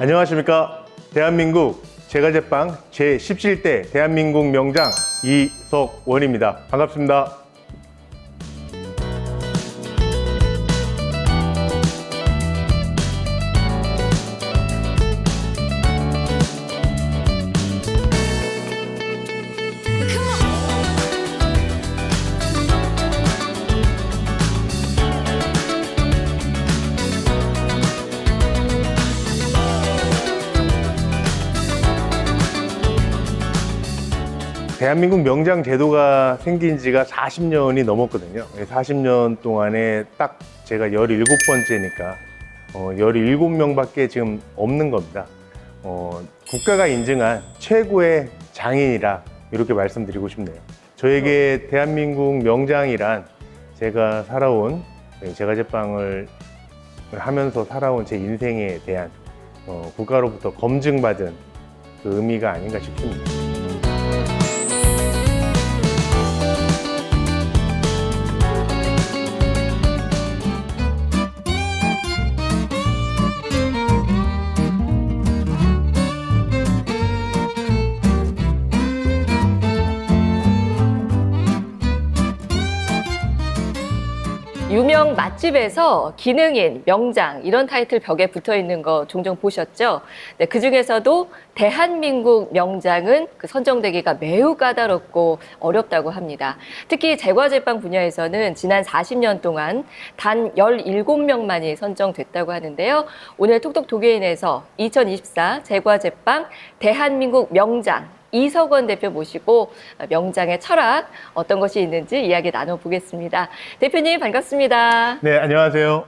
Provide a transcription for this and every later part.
안녕하십니까. 대한민국 제과제빵 제17대 대한민국 명장 이석원입니다. 반갑습니다. 대한민국 명장 제도가 생긴 지가 40년이 넘었거든요. 40년 동안에 딱 제가 17번째니까 17명밖에 지금 없는 겁니다. 국가가 인증한 최고의 장인이라 이렇게 말씀드리고 싶네요. 저에게 대한민국 명장이란 제가 살아온, 제과제빵을 하면서 살아온 제 인생에 대한 국가로부터 검증받은 그 의미가 아닌가 싶습니다. 유명 맛집에서 기능인, 명장 이런 타이틀 벽에 붙어 있는 거 종종 보셨죠? 네, 그 중에서도 대한민국 명장은 그 선정되기가 매우 까다롭고 어렵다고 합니다. 특히 제과제빵 분야에서는 지난 40년 동안 단 17명만이 선정됐다고 하는데요. 오늘 톡톡 도계인에서 2024 제과제빵 대한민국 명장 이석원 대표 모시고 명장의 철학 어떤 것이 있는지 이야기 나눠보겠습니다. 대표님 반갑습니다. 네, 안녕하세요.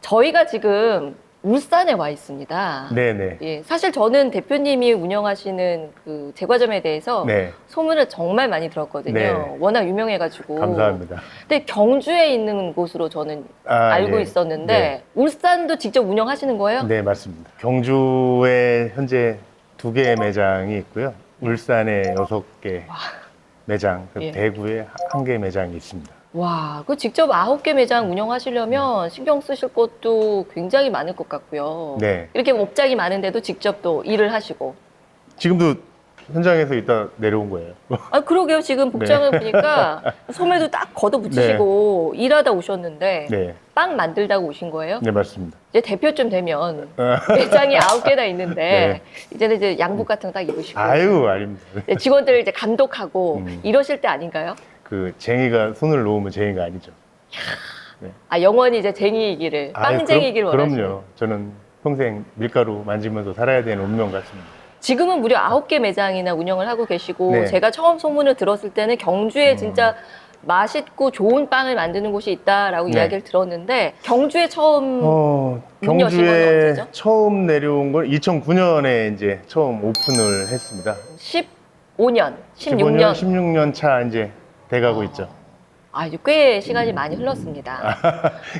저희가 지금 울산에 와 있습니다. 네네. 예, 사실 저는 대표님이 운영하시는 그 제과점에 대해서 네. 소문을 정말 많이 들었거든요. 네. 워낙 유명해가지고. 감사합니다. 근데 경주에 있는 곳으로 저는 알고 예. 있었는데 네. 울산도 직접 운영하시는 거예요? 네, 맞습니다. 경주에 현재 2개의 매장이 있고요. 울산에 6개 매장, 예. 대구에 1개 매장이 있습니다. 와, 그 직접 9개 매장 운영하시려면 신경 쓰실 것도 굉장히 많을 것 같고요. 네. 이렇게 업장이 많은데도 직접 또 일을 하시고. 지금도 현장에서 이따 내려온 거예요. 아, 그러게요. 지금 복장을 보니까 소매도 딱 걷어붙이시고 일하다 오셨는데 네, 빵 만들다가 오신 거예요? 네, 맞습니다. 이제 대표쯤 되면 매장이 9개나 있는데 네. 이제는 이제 양복 같은 거 딱 입으시고 아유, 아닙니다. 이제 직원들을 이제 감독하고 음. 이러실 때 아닌가요? 그 쟁이가 손을 놓으면 쟁이가 아니죠. 아, 영원히 이제 쟁이이기를, 아유, 빵쟁이이기를 원하시는. 그럼요. 저는 평생 밀가루 만지면서 살아야 되는 운명 같습니다. 지금은 무려 9개 매장이나 운영을 하고 계시고 네. 제가 처음 소문을 들었을 때는 경주에 진짜 맛있고 좋은 빵을 만드는 곳이 있다라고 네. 이야기를 들었는데 경주에 처음 문 여신 건 경주에 언제죠? 처음 내려온 건 2009년에 이제 처음 오픈을 했습니다. 15년, 16년. 16년 차 이제 돼가고 있죠. 아, 이제 꽤 시간이 많이 흘렀습니다.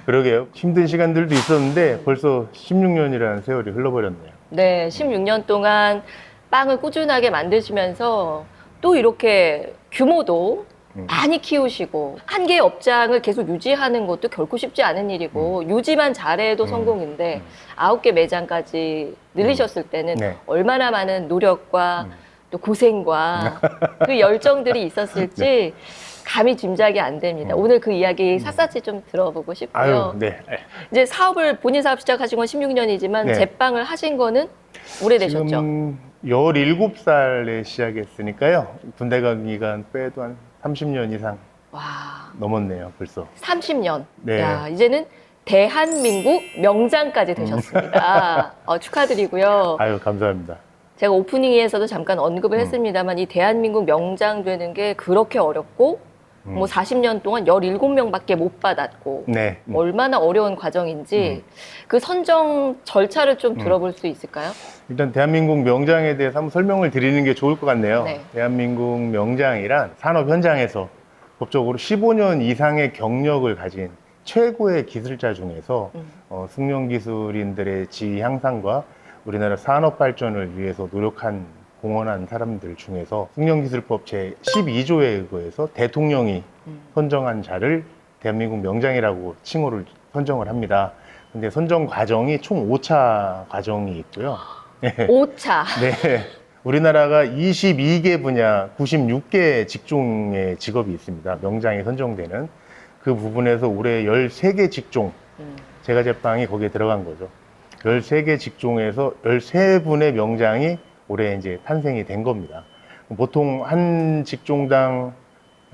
그러게요. 힘든 시간들도 있었는데 벌써 16년이라는 세월이 흘러버렸네요. 네, 16년 동안 빵을 꾸준하게 만드시면서 또 이렇게 규모도 많이 키우시고 한 개의 업장을 계속 유지하는 것도 결코 쉽지 않은 일이고 유지만 잘해도 성공인데 9개 매장까지 늘리셨을 때는 네. 얼마나 많은 노력과 또 고생과 그 열정들이 있었을지 감히 짐작이 안 됩니다. 오늘 그 이야기 샅샅이 좀 들어보고 싶고요. 아유, 네. 이제 사업을 본인 사업 시작하신 건 16년이지만 네. 제빵을 하신 거는 오래되셨죠? 지금 17살에 시작했으니까요. 군대 간 기간 빼도 한 30년 이상 와, 넘었네요, 벌써. 30년. 네. 야, 이제는 대한민국 명장까지 되셨습니다. 축하드리고요. 아유, 감사합니다. 제가 오프닝에서도 잠깐 언급을 했습니다만 이 대한민국 명장 되는 게 그렇게 어렵고 뭐 40년 동안 17명밖에 못 받았고 네. 얼마나 어려운 과정인지 그 선정 절차를 좀 들어볼 수 있을까요? 일단 대한민국 명장에 대해서 한번 설명을 드리는 게 좋을 것 같네요. 네. 대한민국 명장이란 산업 현장에서 법적으로 15년 이상의 경력을 가진 최고의 기술자 중에서 승용 기술인들의 지위 향상과 우리나라 산업 발전을 위해서 노력한 공헌한 사람들 중에서 승용기술법 제12조에 의거해서 대통령이 선정한 자를 대한민국 명장이라고 칭호를 선정을 합니다. 근데 선정 과정이 총 5차 과정이 있고요. 오차. 네. 우리나라가 22개 분야, 96개 직종의 직업이 있습니다. 명장에 선정되는. 그 부분에서 올해 13개 직종, 제과 제빵이 거기에 들어간 거죠. 13개 직종에서 13분의 명장이 올해 이제 탄생이 된 겁니다. 보통 한 직종당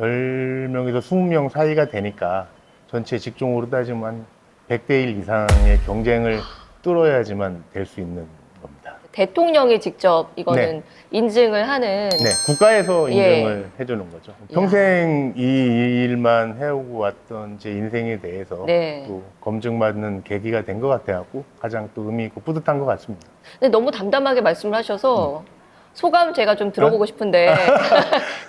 10명에서 20명 사이가 되니까 전체 직종으로 따지면 한 100대 1 이상의 경쟁을 뚫어야지만 될 수 있는 겁니다. 대통령이 직접 이거는 네. 인증을 하는. 네, 국가에서 예. 인정을 해주는 거죠. 평생 이 일만 해오고 왔던 제 인생에 대해서 네. 또 검증받는 계기가 된 것 같아갖고 가장 또 의미 있고 뿌듯한 것 같습니다. 근데 너무 담담하게 말씀을 하셔서 소감 제가 좀 들어보고 싶은데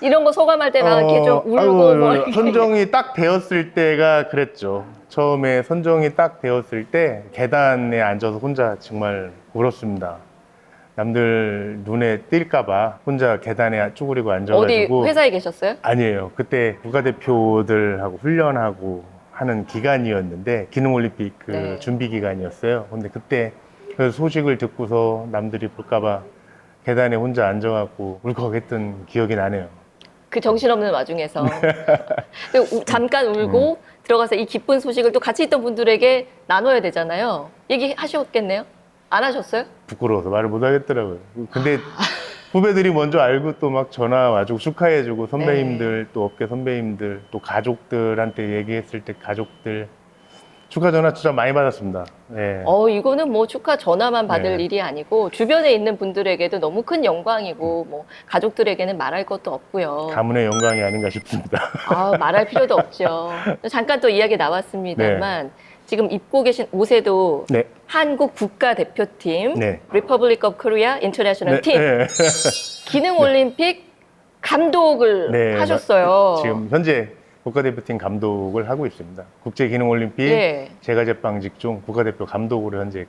이런 거 소감할 때 막 이렇게 좀 울고 뭐 이렇게. 선정이 딱 되었을 때가 그랬죠. 처음에 선정이 딱 되었을 때 계단에 앉아서 혼자 정말 울었습니다. 남들 눈에 띌까봐 혼자 계단에 쭈그리고 어디 앉아가지고. 회사에 계셨어요? 아니에요. 그때 국가대표들하고 훈련하고 하는 기간이었는데 기능올림픽 그 네. 준비 기간이었어요. 근데 그때 그 소식을 듣고서 남들이 볼까봐 계단에 혼자 앉아갖고 울컥했던 기억이 나네요. 그 정신없는 와중에서 근데 잠깐 울고 들어가서 이 기쁜 소식을 또 같이 있던 분들에게 나눠야 되잖아요. 얘기하셨겠네요? 안 하셨어요? 부끄러워서 말을 못 하겠더라고요. 근데 후배들이 먼저 알고 또 막 전화 와주고 축하해주고 선배님들 또 업계 선배님들 또 가족들한테 얘기했을 때 가족들 축하 전화 진짜 많이 받았습니다. 네. 이거는 뭐 축하 전화만 받을 네. 일이 아니고 주변에 있는 분들에게도 너무 큰 영광이고 뭐 가족들에게는 말할 것도 없고요. 가문의 영광이 아닌가 싶습니다. 말할 필요도 없죠. 잠깐 또 이야기 나왔습니다만 지금 입고 계신 옷에도 네. 한국 국가대표팀 네. Republic of Korea International 네. Team 네. 기능올림픽 감독을 네, 하셨어요. 지금 현재 국가대표팀 감독을 하고 있습니다. 국제기능올림픽 예. 제과제빵 직종 국가대표 감독으로 현재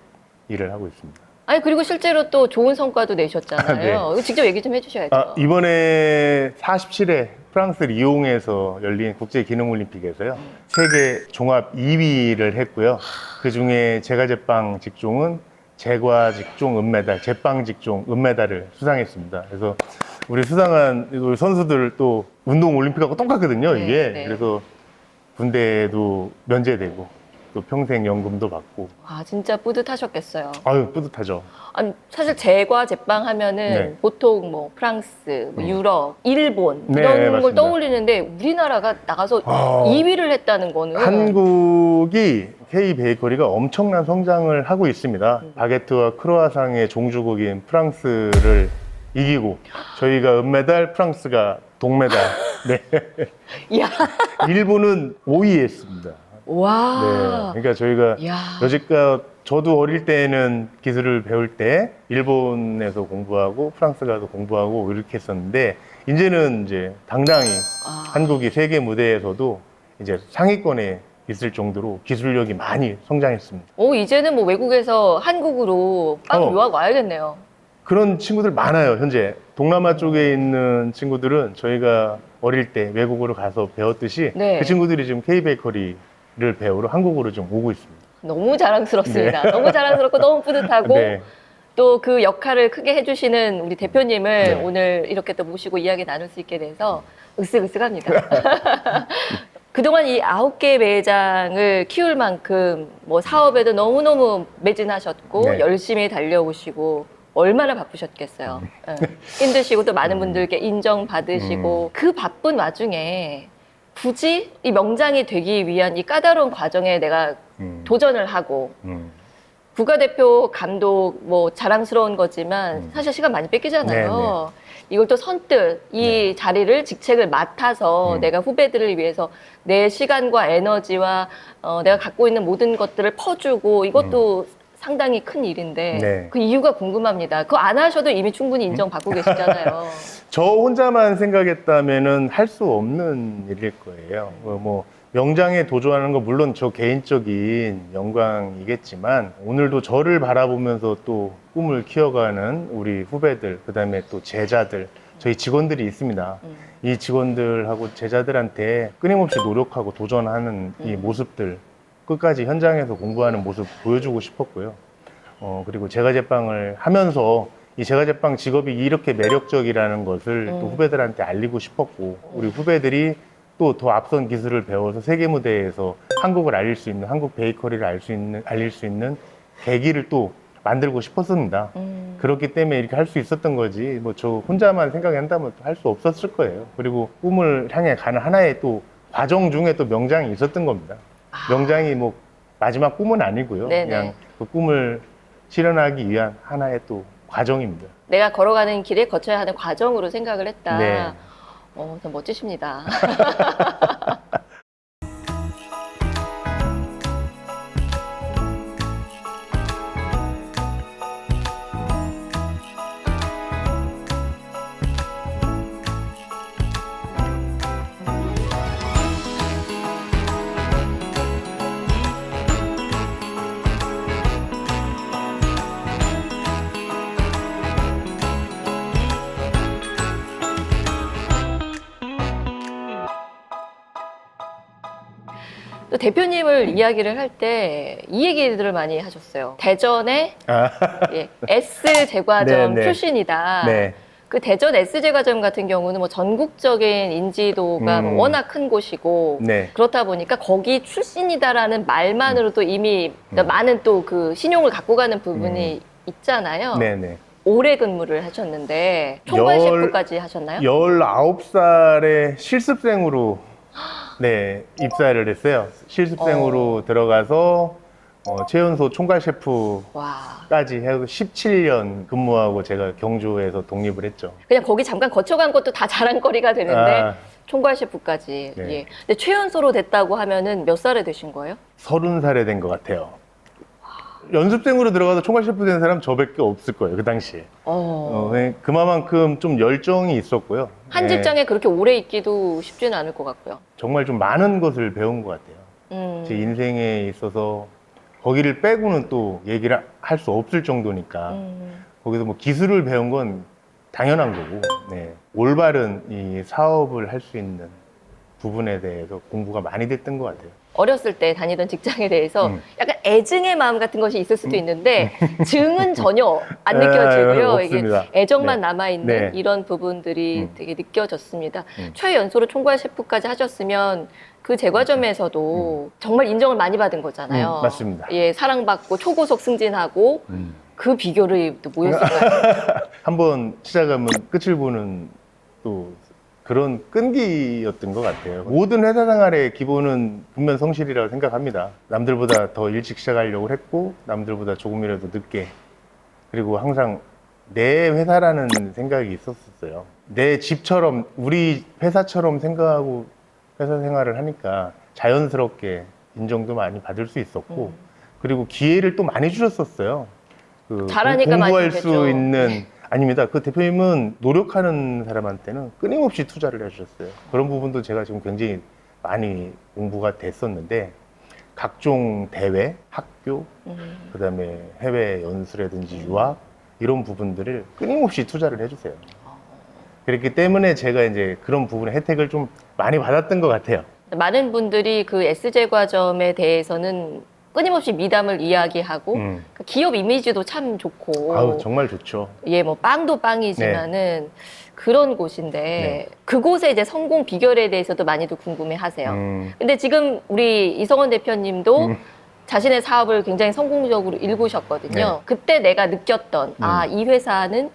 일을 하고 있습니다. 아니 그리고 실제로 또 좋은 성과도 내셨잖아요. 네. 이거 직접 얘기 좀 해주셔야죠. 이번에 47회 프랑스 리옹에서 열린 국제기능올림픽에서요. 세계 종합 2위를 했고요. 그중에 제과제빵 직종은 제과 직종 은메달, 제빵 직종 은메달을 수상했습니다. 그래서 우리 수상한 우리 선수들 또 운동 올림픽하고 똑같거든요, 네, 이게. 네. 그래서 군대도 면제되고 또 평생 연금도 받고. 진짜 뿌듯하셨겠어요. 아유, 뿌듯하죠. 아니, 사실 제과 제빵 하면은 네. 보통 뭐 프랑스, 뭐 유럽, 일본 네, 이런 걸 맞습니다. 떠올리는데 우리나라가 나가서 2위를 했다는 거는 한국이 K 베이커리가 엄청난 성장을 하고 있습니다. 바게트와 크로아상의 종주국인 프랑스를 이기고 저희가 은메달, 프랑스가 동메달. 네. 야, 일본은 5위했습니다. 와, 네. 그러니까 저희가 야, 여지껏 저도 어릴 때는 기술을 배울 때 일본에서 공부하고 프랑스 가서 공부하고 이렇게 했었는데 이제는 이제 당당히 한국이 세계 무대에서도 이제 상위권에 있을 정도로 기술력이 많이 성장했습니다. 이제는 뭐 외국에서 한국으로 빵 유학 와야겠네요. 그런 친구들 많아요, 현재. 동남아 쪽에 있는 친구들은 저희가 어릴 때 외국으로 가서 배웠듯이 네. 그 친구들이 지금 K베이커리를 배우러 한국으로 좀 오고 있습니다. 너무 자랑스럽습니다. 너무 자랑스럽고 너무 뿌듯하고 네. 또 그 역할을 크게 해주시는 우리 대표님을 네. 오늘 이렇게 또 모시고 이야기 나눌 수 있게 돼서 으쓱으쓱합니다. 그동안 이 9개 매장을 키울 만큼 뭐 사업에도 너무너무 매진하셨고 네. 열심히 달려오시고 얼마나 바쁘셨겠어요. 힘드시고 또 많은 분들께 인정받으시고 그 바쁜 와중에 굳이 이 명장이 되기 위한 이 까다로운 과정에 내가 도전을 하고 국가대표 감독 뭐 자랑스러운 거지만 사실 시간 많이 뺏기잖아요. 이걸 또 선뜻 이 자리를 직책을 맡아서 내가 후배들을 위해서 내 시간과 에너지와 내가 갖고 있는 모든 것들을 퍼주고 이것도 상당히 큰 일인데 네. 그 이유가 궁금합니다. 그거 안 하셔도 이미 충분히 인정받고 계시잖아요. 저 혼자만 생각했다면은 할 수 없는 일일 거예요. 뭐 명장에 도전하는 거 물론 저 개인적인 영광이겠지만 오늘도 저를 바라보면서 또 꿈을 키워가는 우리 후배들, 그다음에 또 제자들, 저희 직원들이 있습니다. 이 직원들하고 제자들한테 끊임없이 노력하고 도전하는 이 모습들 끝까지 현장에서 공부하는 모습 보여주고 싶었고요. 그리고 제과제빵을 하면서 이 제과제빵 직업이 이렇게 매력적이라는 것을 또 후배들한테 알리고 싶었고, 우리 후배들이 또 더 앞선 기술을 배워서 세계 무대에서 한국을 알릴 수 있는, 한국 베이커리를 알릴 수 있는 계기를 또 만들고 싶었습니다. 그렇기 때문에 이렇게 할 수 있었던 거지, 뭐 저 혼자만 생각한다면 할 수 없었을 거예요. 그리고 꿈을 향해 가는 하나의 또 과정 중에 또 명장이 있었던 겁니다. 명장이 뭐 마지막 꿈은 아니고요. 네네. 그냥 그 꿈을 실현하기 위한 하나의 또 과정입니다. 내가 걸어가는 길에 거쳐야 하는 과정으로 생각을 했다. 네. 참 멋지십니다. 또 대표님을 이야기를 할 때 이 얘기들을 많이 하셨어요. 대전의 예, S 제과점 네, 네. 출신이다. 네. 그 대전 S 제과점 같은 경우는 뭐 전국적인 인지도가 뭐 워낙 큰 곳이고 네. 그렇다 보니까 거기 출신이다라는 말만으로도 이미 많은 또 그 신용을 갖고 가는 부분이 있잖아요. 네네. 오래 근무를 하셨는데 총괄 셰프까지 하셨나요? 19살에 실습생으로 네, 입사를 했어요. 실습생으로 들어가서 최연소 총괄 셰프까지 와, 해서 17년 근무하고 제가 경주에서 독립을 했죠. 그냥 거기 잠깐 거쳐간 것도 다 자랑거리가 되는데 아. 총괄 셰프까지. 네. 예. 근데 최연소로 됐다고 하면은 몇 살에 되신 거예요? 30살에 된 것 같아요. 연습생으로 들어가서 총괄 셰프 된 사람 저밖에 없을 거예요, 그 당시에. 그만큼 좀 열정이 있었고요. 한 네, 직장에 그렇게 오래 있기도 쉽지는 않을 것 같고요. 정말 좀 많은 것을 배운 것 같아요. 제 인생에 있어서 거기를 빼고는 또 얘기를 할 수 없을 정도니까 거기서 뭐 기술을 배운 건 당연한 거고, 네, 올바른 이 사업을 할 수 있는 부분에 대해서 공부가 많이 됐던 것 같아요. 어렸을 때 다니던 직장에 대해서 약간 애증의 마음 같은 것이 있을 수도 있는데 증은 전혀 안 느껴지고요. 이게 없습니다. 애정만 네. 남아있는 네. 이런 부분들이 되게 느껴졌습니다. 최연소로 총괄 셰프까지 하셨으면 그 제과점에서도 정말 인정을 많이 받은 거잖아요. 맞습니다. 예, 사랑받고 초고속 승진하고 그 비결이 또 뭐였을까요? 한번 시작하면 끝을 보는 또 그런 끈기였던 것 같아요. 모든 회사 생활의 기본은 분면성실이라고 생각합니다. 남들보다 더 일찍 시작하려고 했고, 남들보다 조금이라도 늦게. 그리고 항상 내 회사라는 생각이 있었어요. 내 집처럼, 우리 회사처럼 생각하고 회사 생활을 하니까 자연스럽게 인정도 많이 받을 수 있었고, 그리고 기회를 또 많이 주셨었어요. 잘하니까 많이 공부할 됐죠. 수 있는, 아닙니다. 그 대표님은 노력하는 사람한테는 끊임없이 투자를 해주셨어요. 그런 부분도 제가 지금 굉장히 많이 공부가 됐었는데, 각종 대회, 학교, 그다음에 해외 연수라든지 유학, 이런 부분들을 끊임없이 투자를 해주세요. 그렇기 때문에 제가 이제 그런 부분의 혜택을 좀 많이 받았던 것 같아요. 많은 분들이 그 S제과점에 대해서는 끊임없이 미담을 이야기하고 그 기업 이미지도 참 좋고 아우, 정말 좋죠. 예, 뭐 빵도 빵이지만은 그런 곳인데 네. 그곳의 이제 성공 비결에 대해서도 많이도 궁금해 하세요. 근데 지금 우리 이성원 대표님도 자신의 사업을 굉장히 성공적으로 일구셨거든요. 네. 그때 내가 느꼈던 이 회사는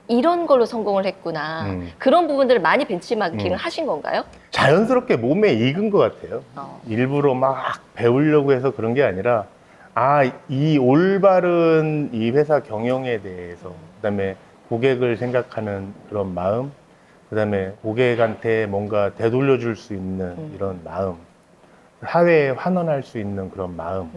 이런 걸로 성공을 했구나. 그런 부분들을 많이 벤치마킹을 하신 건가요? 자연스럽게 몸에 익은 것 같아요. 일부러 막 배우려고 해서 그런 게 아니라, 이 올바른 이 회사 경영에 대해서, 그다음에 고객을 생각하는 그런 마음, 그다음에 고객한테 뭔가 되돌려 줄 수 있는 이런 마음, 사회에 환원할 수 있는 그런 마음,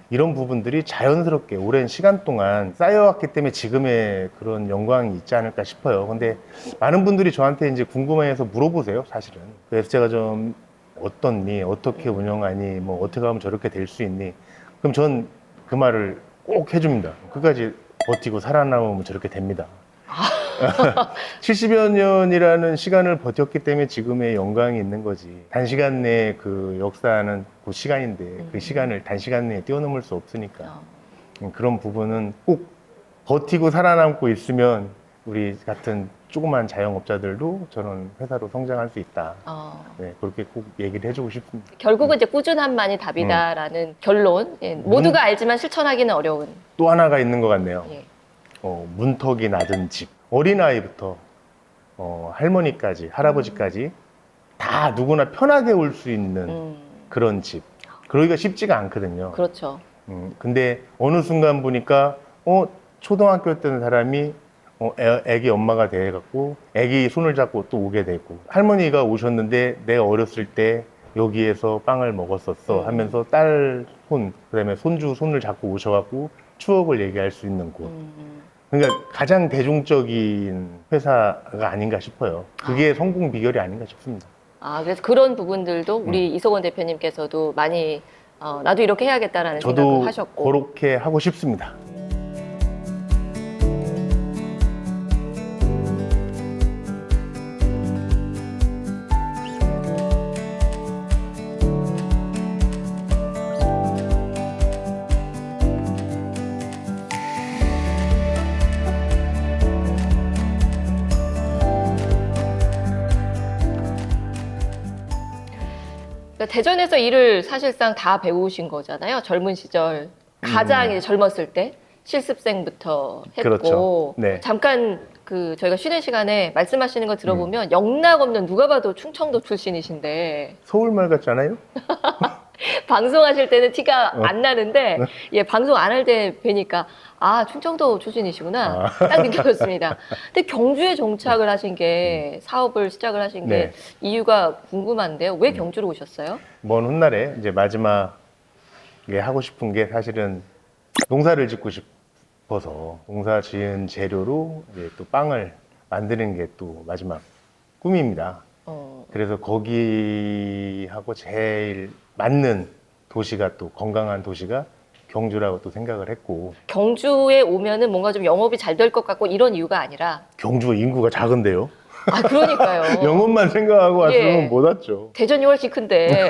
이런 부분들이 자연스럽게 오랜 시간 동안 쌓여왔기 때문에 지금의 그런 영광이 있지 않을까 싶어요. 근데 많은 분들이 저한테 이제 궁금해해서 물어보세요, 사실은. 그래서 제가 좀 어떻니, 어떻게 운영하니, 뭐 어떻게 하면 저렇게 될 수 있니? 그럼 전 그 말을 꼭 해줍니다. 끝까지 버티고 살아남으면 저렇게 됩니다. 70여 년이라는 시간을 버텼기 때문에 지금의 영광이 있는 거지. 단시간 내에 그 역사는 그 시간인데 그 시간을 단시간 내에 뛰어넘을 수 없으니까. 그런 부분은 꼭 버티고 살아남고 있으면 우리 같은 조그만 자영업자들도 저런 회사로 성장할 수 있다. 네, 그렇게 꼭 얘기를 해주고 싶습니다. 결국은 이제 꾸준함만이 답이다라는 결론. 예, 모두가 알지만 실천하기는 어려운. 또 하나가 있는 것 같네요. 예. 문턱이 낮은 집. 어린아이부터 할머니까지, 할아버지까지 다 누구나 편하게 올 수 있는 그런 집. 그러기가 쉽지가 않거든요. 그렇죠. 근데 어느 순간 보니까 초등학교 때는 사람이 애기 엄마가 돼갖고 애기 손을 잡고 또 오게 되고, 할머니가 오셨는데 내가 어렸을 때 여기에서 빵을 먹었었어 하면서 딸 손, 그다음에 손주 손을 잡고 오셔갖고 추억을 얘기할 수 있는 곳. 그러니까 가장 대중적인 회사가 아닌가 싶어요. 그게 성공 비결이 아닌가 싶습니다. 그래서 그런 부분들도 우리 이석원 대표님께서도 많이 나도 이렇게 해야겠다라는 저도 생각을 하셨고. 그렇게 하고 싶습니다. 그러니까 대전에서 일을 사실상 다 배우신 거잖아요. 젊은 시절. 가장 이제 젊었을 때 실습생부터 했고. 그렇죠. 네. 잠깐 저희가 쉬는 시간에 말씀하시는 거 들어보면 영락 없는 누가 봐도 충청도 출신이신데 서울말 같지 않아요? 방송하실 때는 티가 안 나는데 예, 방송 안 할 때 뵈니까 충청도 출신이시구나 딱 느껴졌습니다. 근데 경주에 정착을 하신 게 사업을 시작을 하신 게 네. 이유가 궁금한데요. 왜 경주로 오셨어요? 먼 훗날에 이제 마지막에 하고 싶은 게 사실은 농사를 짓고 싶어서 농사 지은 재료로 이제 또 빵을 만드는 게 또 마지막 꿈입니다. 그래서 거기하고 제일 맞는 도시가 또 건강한 도시가 경주라고 또 생각을 했고, 경주에 오면은 뭔가 좀 영업이 잘 될 것 같고 이런 이유가 아니라 경주가 인구가 작은데요. 그러니까요. 영업만 생각하고 왔으면 예. 못 왔죠. 대전이 훨씬 큰데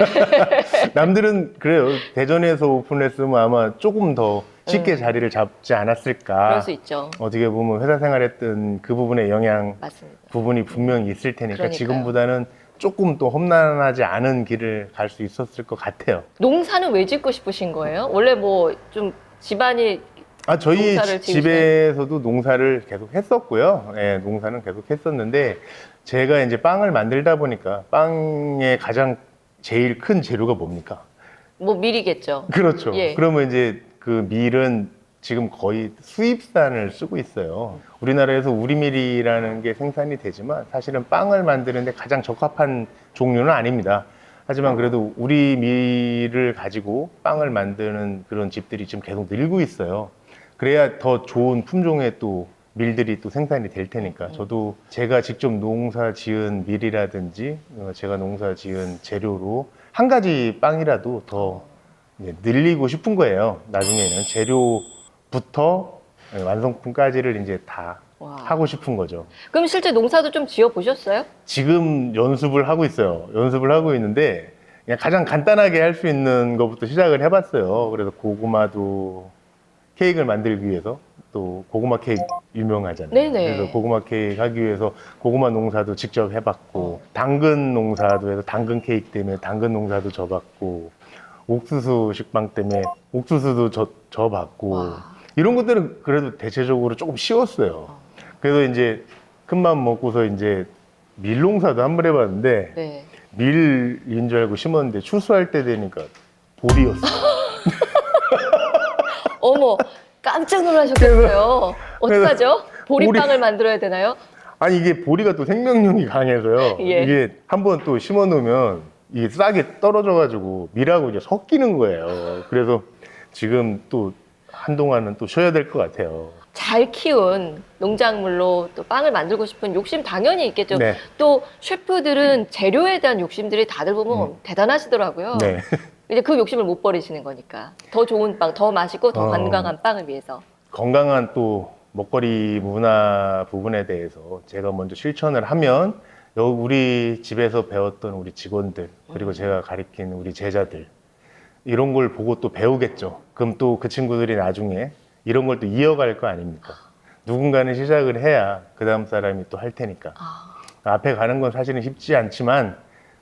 남들은 그래요. 대전에서 오픈했으면 아마 조금 더 쉽게 자리를 잡지 않았을까. 그럴 수 있죠. 어떻게 보면 회사 생활했던 그 부분의 영향 맞습니다. 부분이 분명히 있을 테니까 그러니까요. 지금보다는 조금 또 험난하지 않은 길을 갈 수 있었을 것 같아요. 농사는 왜 짓고 싶으신 거예요? 원래 뭐 좀 집안이 저희 농사를 집에서도 농사를 계속 했었고요. 예, 농사는 계속 했었는데 제가 이제 빵을 만들다 보니까 빵의 가장 제일 큰 재료가 뭡니까? 뭐 밀이겠죠. 그렇죠. 예. 그러면 이제 그 밀은 지금 거의 수입산을 쓰고 있어요. 우리나라에서 우리밀이라는 게 생산이 되지만 사실은 빵을 만드는데 가장 적합한 종류는 아닙니다. 하지만 그래도 우리 밀을 가지고 빵을 만드는 그런 집들이 지금 계속 늘고 있어요. 그래야 더 좋은 품종의 또 밀들이 또 생산이 될 테니까 저도 제가 직접 농사 지은 밀이라든지 제가 농사 지은 재료로 한 가지 빵이라도 더 늘리고 싶은 거예요. 나중에는 재료부터 완성품까지를 이제 다 와. 하고 싶은 거죠. 그럼 실제 농사도 좀 지어 보셨어요? 지금 연습을 하고 있어요. 연습을 하고 있는데 그냥 가장 간단하게 할 수 있는 것부터 시작을 해봤어요. 그래서 고구마도 케이크를 만들기 위해서 또 고구마 케이크 유명하잖아요. 네네. 그래서 고구마 케이크 하기 위해서 고구마 농사도 직접 해봤고 당근 농사도 해서 당근 케이크 때문에 당근 농사도 져봤고 옥수수 식빵 때문에 옥수수도 져봤고 와. 이런 것들은 그래도 대체적으로 조금 쉬웠어요. 그래서 이제 큰맘 먹고서 이제 밀농사도 한번 해봤는데 네. 밀인 줄 알고 심었는데 추수할 때 되니까 보리였어요. 어머, 깜짝 놀라셨겠어요. 어떡하죠? 보리빵을 만들어야 되나요? 아니 이게 보리가 또 생명력이 강해서요. 예. 이게 한번 또 심어 놓으면 이게 싹이 떨어져 가지고 밀하고 이제 섞이는 거예요. 그래서 지금 또 한동안은 또 쉬어야 될 것 같아요. 잘 키운 농작물로 또 빵을 만들고 싶은 욕심 당연히 있겠죠. 네. 또 셰프들은 재료에 대한 욕심들이 다들 보면 대단하시더라고요. 네. 이제 그 욕심을 못 버리시는 거니까. 더 좋은 빵, 더 맛있고 더 어. 건강한 빵을 위해서. 건강한 또 먹거리 문화 부분에 대해서 제가 먼저 실천을 하면 우리 집에서 배웠던 우리 직원들 그리고 제가 가르친 우리 제자들 이런 걸 보고 또 배우겠죠. 그럼 또 그 친구들이 나중에 이런 걸 또 이어갈 거 아닙니까? 누군가는 시작을 해야 그 다음 사람이 또 할 테니까. 앞에 가는 건 사실은 쉽지 않지만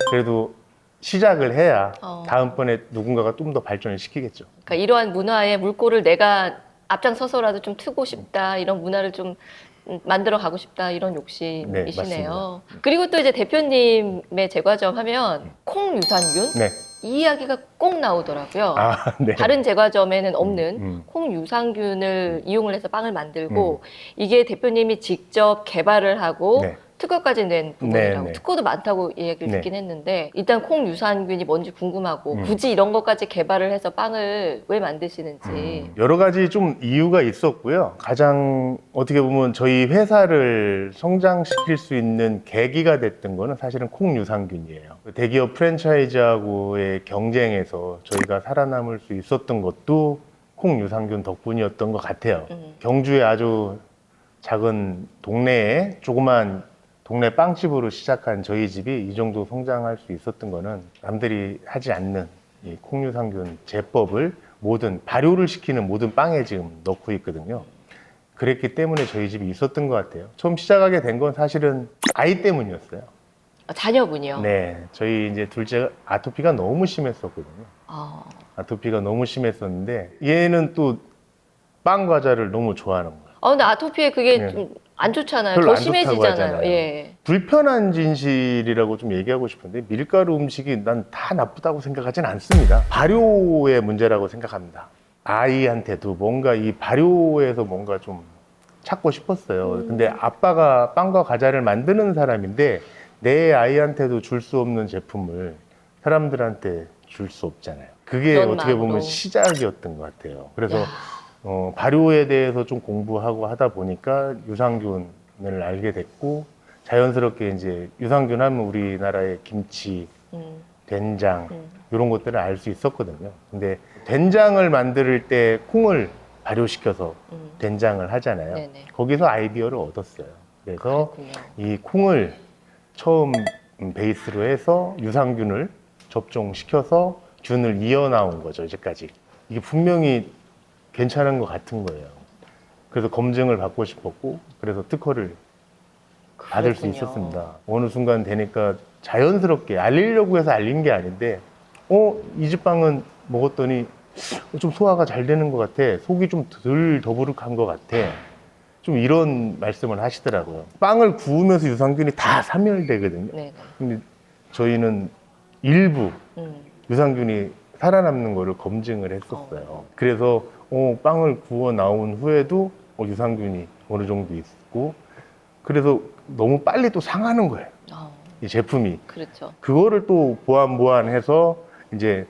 그래도 시작을 해야 다음번에 누군가가 좀 더 발전을 시키겠죠. 그러니까 이러한 문화의 물꼬를 내가 앞장서서라도 좀 트고 싶다, 이런 문화를 좀 만들어 가고 싶다, 이런 욕심이시네요. 그리고 또 이제 대표님의 제과점 하면 콩 유산균 네. 이 이야기가 꼭 나오더라고요. 아, 네. 다른 제과점에는 없는 콩 유산균을 이용을 해서 빵을 만들고 이게 대표님이 직접 개발을 하고 네. 특허까지 낸 부분이라고. 네. 특허도 많다고 얘기를 네. 듣긴 했는데 일단 콩 유산균이 뭔지 궁금하고 굳이 이런 것까지 개발을 해서 빵을 왜 만드시는지. 여러 가지 좀 이유가 있었고요. 가장 어떻게 보면 저희 회사를 성장시킬 수 있는 계기가 됐던 거는 사실은 콩 유산균이에요. 대기업 프랜차이즈하고의 경쟁에서 저희가 살아남을 수 있었던 것도 콩 유산균 덕분이었던 것 같아요. 경주의 아주 작은 동네에 조그만 동네 빵집으로 시작한 저희 집이 이 정도 성장할 수 있었던 거는 남들이 하지 않는 이 콩유산균 제법을 모든 발효를 시키는 모든 빵에 지금 넣고 있거든요. 그랬기 때문에 저희 집이 있었던 것 같아요. 처음 시작하게 된 건 사실은 아이 때문이었어요. 자녀분이요? 네, 저희 이제 둘째가 아토피가 너무 심했었거든요. 아토피가 너무 심했었는데 얘는 또 빵 과자를 너무 좋아하는 거예요. 근데 아토피에 그게 네. 좀 안 좋잖아요. 별로 더 안 좋다고 심해지잖아요. 하잖아요. 예. 불편한 진실이라고 좀 얘기하고 싶은데 밀가루 음식이 난 다 나쁘다고 생각하진 않습니다. 발효의 문제라고 생각합니다. 아이한테도 뭔가 이 발효에서 뭔가 좀 찾고 싶었어요. 근데 아빠가 빵과 과자를 만드는 사람인데 내 아이한테도 줄 수 없는 제품을 사람들한테 줄 수 없잖아요. 그게 그런 어떻게 마음으로. 보면 시작이었던 것 같아요. 그래서 야. 발효에 대해서 좀 공부하고 하다 보니까 유산균을 알게 됐고 자연스럽게 이제 유산균 하면 우리나라의 김치, 된장 이런 것들을 알 수 있었거든요. 근데 된장을 만들 때 콩을 발효시켜서 된장을 하잖아요. 네네. 거기서 아이디어를 얻었어요. 그래서 그렇군요. 이 콩을 처음 베이스로 해서 유산균을 접종시켜서 균을 이어나온 거죠, 이제까지. 이게 분명히 괜찮은 것 같은 거예요. 그래서 검증을 받고 싶었고, 그래서 특허를 받을 수 그렇군요. 있었습니다. 어느 순간 되니까 자연스럽게 알리려고 해서 알린 게 아닌데, 이 집 빵은 먹었더니 좀 소화가 잘 되는 것 같아. 속이 좀 덜 더부룩한 것 같아. 좀 이런 말씀을 하시더라고요. 빵을 구우면서 유산균이 다 사멸되거든요. 네. 근데 저희는 일부 유산균이 살아남는 거를 검증을 했었어요. 그래서 빵을 구워 나온 후에도 유산균이 어느 정도 있고, 그래서 너무 빨리 또 상하는 거예요. 이 제품이. 그렇죠. 그거를 또 보완해서 이제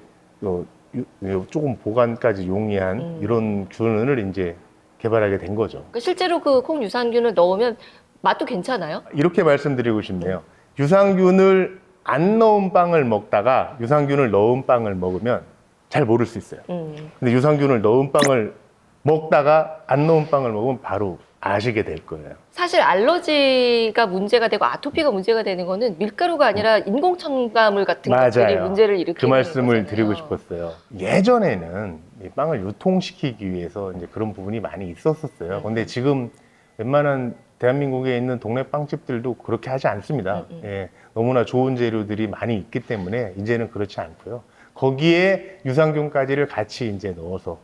조금 보관까지 용이한 이런 균을 이제 개발하게 된 거죠. 그러니까 실제로 그 콩 유산균을 넣으면 맛도 괜찮아요? 이렇게 말씀드리고 싶네요. 유산균을 안 넣은 빵을 먹다가 유산균을 넣은 빵을 먹으면 잘 모를 수 있어요. 근데 유산균을 넣은 빵을 먹다가 안 넣은 빵을 먹으면 바로 아시게 될 거예요. 사실 알러지가 문제가 되고 아토피가 문제가 되는 거는 밀가루가 아니라 인공 첨가물 같은 것들이 문제를 일으키는 그 말씀을 거잖아요. 드리고 싶었어요. 예전에는 이 빵을 유통시키기 위해서 이제 그런 부분이 많이 있었어요. 근데 지금 웬만한 대한민국에 있는 동네 빵집들도 그렇게 하지 않습니다. 예, 너무나 좋은 재료들이 많이 있기 때문에 이제는 그렇지 않고요. 거기에 유산균까지를 같이 이제 넣어서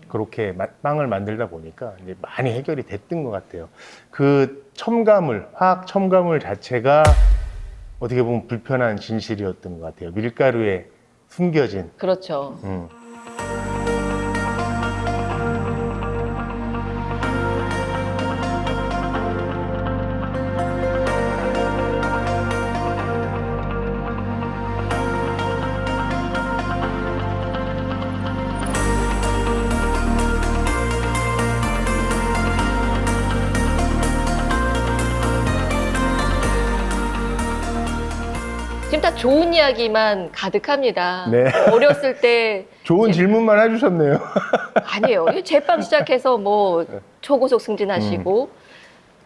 그렇게 빵을 만들다 보니까 이제 많이 해결이 됐던 것 같아요. 그 첨가물, 화학 첨가물 자체가 어떻게 보면 불편한 진실이었던 것 같아요. 밀가루에 숨겨진. 그렇죠. 지금 다 좋은 이야기만 가득합니다. 네. 어렸을 때 좋은 질문만 해주셨네요. 아니에요. 이 제빵 시작해서 뭐 초고속 승진하시고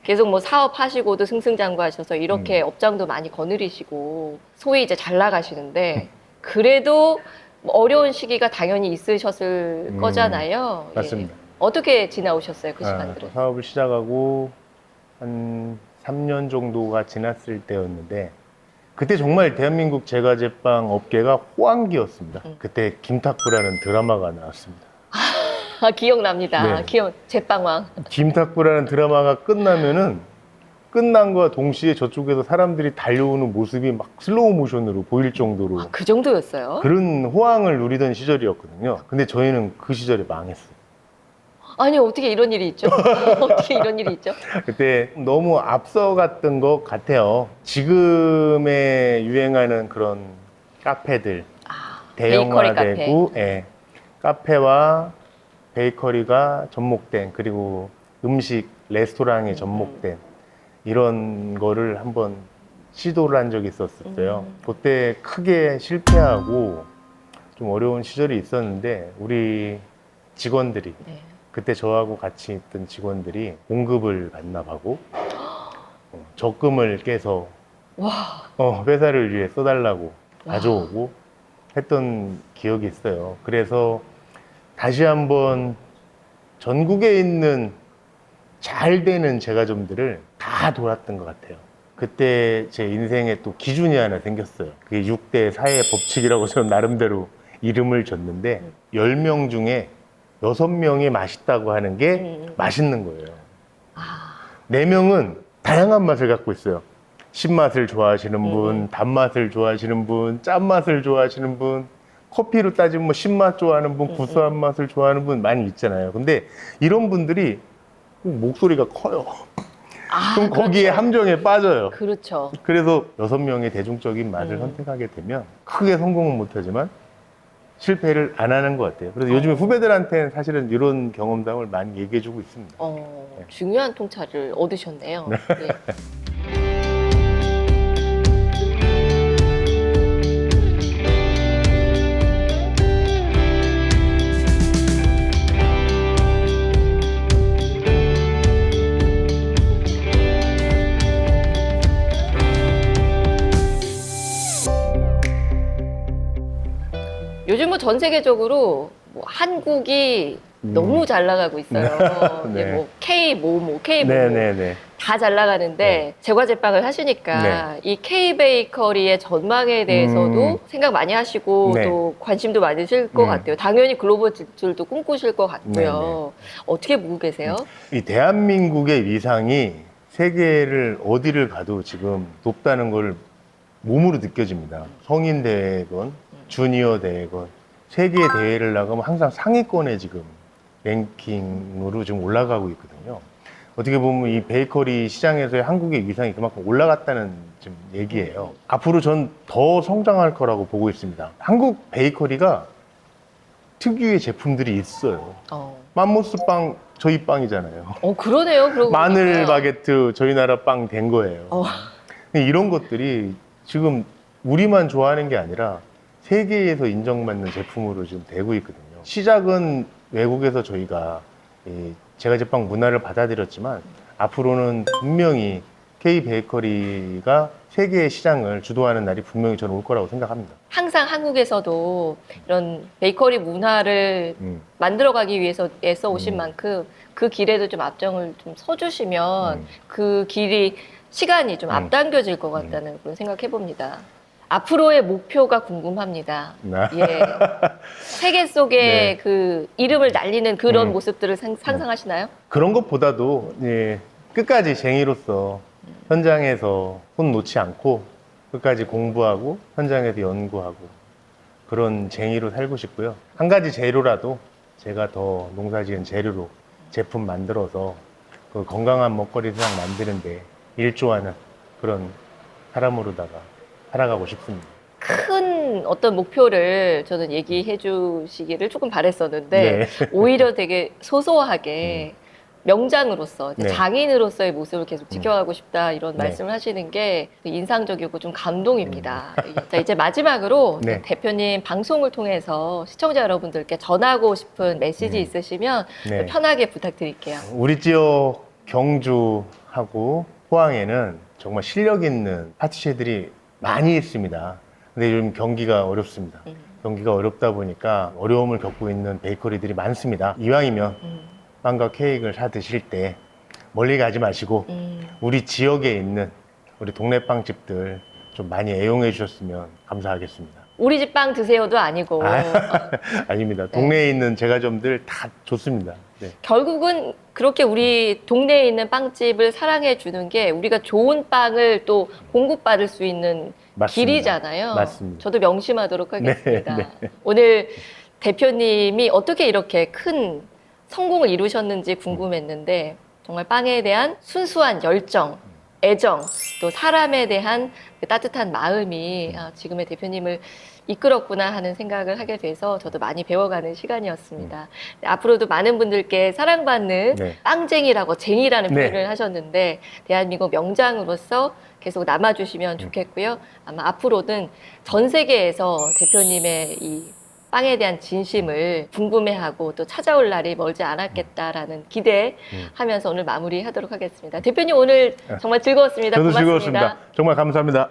계속 뭐 사업하시고도 승승장구하셔서 이렇게 업장도 많이 거느리시고 소위 이제 잘 나가시는데 그래도 뭐 어려운 시기가 당연히 있으셨을 거잖아요. 맞습니다. 예. 어떻게 지나오셨어요, 그 아, 시간들은? 사업을 시작하고 한 3년 정도가 지났을 때였는데 그때 정말 대한민국 제과제빵 업계가 호황기였습니다. 그때 김탁구라는 드라마가 나왔습니다. 아, 기억납니다. 네. 제빵왕. 김탁구라는 드라마가 끝나면은 끝난과 동시에 저쪽에서 사람들이 달려오는 모습이 막 슬로우 모션으로 보일 정도로 아, 그 정도였어요? 그런 호황을 누리던 시절이었거든요. 근데 저희는 그 시절에 망했어요. 아니, 어떻게 이런 일이 있죠? 어떻게 이런 일이 있죠? 그때 너무 앞서갔던 것 같아요. 지금에 유행하는 그런 카페들, 베이커리 카페. 대형화되고, 예, 카페와 베이커리가 접목된, 그리고 음식, 레스토랑이 접목된 이런 거를 한번 시도를 한 적이 있었어요. 그때 크게 실패하고 좀 어려운 시절이 있었는데 우리 직원들이 네. 그때 저하고 같이 있던 직원들이 공급을 반납하고 적금을 깨서 와, 회사를 위해 써달라고 가져오고 했던 기억이 있어요. 그래서 다시 한번 전국에 있는 잘 되는 제과점들을 다 돌았던 것 같아요. 그때 제 인생에 또 기준이 하나 생겼어요. 그게 6대 사회 법칙이라고 저는 나름대로 이름을 줬는데 10명 중에 6명이 맛있다고 하는 게 맛있는 거예요. 4명은 다양한 맛을 갖고 있어요. 신맛을 좋아하시는 분, 단맛을 좋아하시는 분, 짠맛을 좋아하시는 분, 커피로 따지면 뭐 신맛 좋아하는 분, 구수한 맛을 좋아하는 분 많이 있잖아요. 근데 이런 분들이 목소리가 커요. 아, 그럼 거기에 그렇죠. 함정에 빠져요. 그렇죠. 그래서 6명의 대중적인 맛을 선택하게 되면 크게 성공은 못하지만 실패를 안 하는 것 같아요. 그래서 요즘에 후배들한테는 사실은 이런 경험담을 많이 얘기해주고 있습니다. 중요한 통찰을 얻으셨네요. 네. 요즘 뭐 전 세계적으로 뭐 한국이 너무 잘 나가고 있어요. 네. 이제 뭐 K 모모, K 모모 네네네. 다 잘 나가는데 제과제빵을 하시니까 이 K 베이커리의 전망에 대해서도 생각 많이 하시고 네. 또 관심도 많으실 것 같아요. 당연히 글로벌 진출도 꿈꾸실 것 같고요. 어떻게 보고 계세요? 이 대한민국의 위상이 세계를 어디를 가도 지금 높다는 걸 몸으로 느껴집니다. 성인 대회건 주니어 대회건 세계 대회를 나가면 항상 상위권에 지금 랭킹으로 지금 올라가고 있거든요. 어떻게 보면 이 베이커리 시장에서의 한국의 위상이 그만큼 올라갔다는 지금 얘기예요. 앞으로 전 더 성장할 거라고 보고 있습니다. 한국 베이커리가 특유의 제품들이 있어요. 맘모스 빵 저희 빵이잖아요. 그러네요. 그러고 마늘 보니까. 바게트 저희 나라 빵 된 거예요. 근데 이런 것들이 지금 우리만 좋아하는 게 아니라 세계에서 인정받는 제품으로 지금 되고 있거든요. 시작은 외국에서 저희가 이 제과제빵 문화를 받아들였지만 앞으로는 분명히 K 베이커리가 세계의 시장을 주도하는 날이 분명히 저는 올 거라고 생각합니다. 항상 한국에서도 이런 베이커리 문화를 만들어가기 위해서 애써 오신 만큼 그 길에도 좀 앞장을 좀 서주시면 그 길이 시간이 좀 앞당겨질 것 같다는 그런 생각해 봅니다. 앞으로의 목표가 궁금합니다. 예. 세계 속에 네. 그 이름을 날리는 그런 모습들을 상상하시나요? 그런 것보다도 끝까지 쟁이로서 현장에서 손 놓지 않고 끝까지 공부하고 현장에서 연구하고 그런 쟁이로 살고 싶고요. 한 가지 재료라도 제가 더 농사지은 재료로 제품 만들어서 그 건강한 먹거리 세상 만드는데 일조하는 그런 사람으로다가 살아가고 싶습니다. 큰 어떤 목표를 저는 얘기해 주시기를 조금 바랬었는데 오히려 되게 소소하게 명장으로서 이제 네. 장인으로서의 모습을 계속 지켜가고 싶다 이런 말씀을 하시는 게 인상적이고 좀 감동입니다. 자, 이제 마지막으로 네. 대표님 방송을 통해서 시청자 여러분들께 전하고 싶은 메시지 있으시면 네. 편하게 부탁드릴게요. 우리 지역 경주하고 포항에는 정말 실력 있는 파티셰들이 많이 있습니다. 근데 요즘 경기가 어렵습니다. 경기가 어렵다 보니까 어려움을 겪고 있는 베이커리들이 많습니다. 이왕이면 빵과 케이크를 사 드실 때 멀리 가지 마시고 우리 지역에 있는 우리 동네 빵집들 좀 많이 애용해 주셨으면 감사하겠습니다. 우리 집 빵 드세요도 아니고 아닙니다. 동네에 있는 제과점들 다 좋습니다. 네. 결국은 그렇게 우리 동네에 있는 빵집을 사랑해 주는 게 우리가 좋은 빵을 또 공급받을 수 있는 맞습니다. 길이잖아요. 맞습니다. 저도 명심하도록 하겠습니다. 네. 오늘 대표님이 어떻게 이렇게 큰 성공을 이루셨는지 궁금했는데 정말 빵에 대한 순수한 열정, 애정, 또 사람에 대한 그 따뜻한 마음이 지금의 대표님을 이끌었구나 하는 생각을 하게 돼서 저도 많이 배워가는 시간이었습니다. 네, 앞으로도 많은 분들께 사랑받는 네. 빵쟁이라고 쟁이라는 네. 표현을 하셨는데 대한민국 명장으로서 계속 남아주시면 좋겠고요. 아마 앞으로는 전 세계에서 대표님의 이 빵에 대한 진심을 궁금해하고 또 찾아올 날이 멀지 않았겠다라는 기대하면서 오늘 마무리하도록 하겠습니다. 대표님 오늘 정말 즐거웠습니다. 저도 고맙습니다. 즐거웠습니다. 정말 감사합니다.